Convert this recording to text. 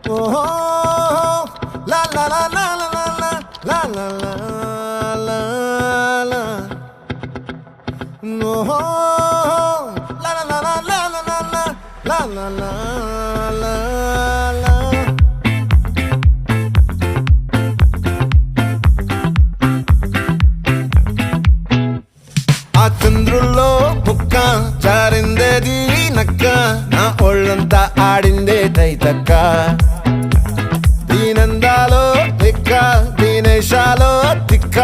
ఓహో లా లా లా లా లా లా లా లా లా లా ఓహో లా లా లా లా లా లా లా లా లా లా లా ఆ చంద్రుల్లో బుక్క జారిందేది నక్క నా ఒళ్ళంతా ఆడిందే తైతక్క దీనందాలో తిక్క దీనేశాలో తిక్క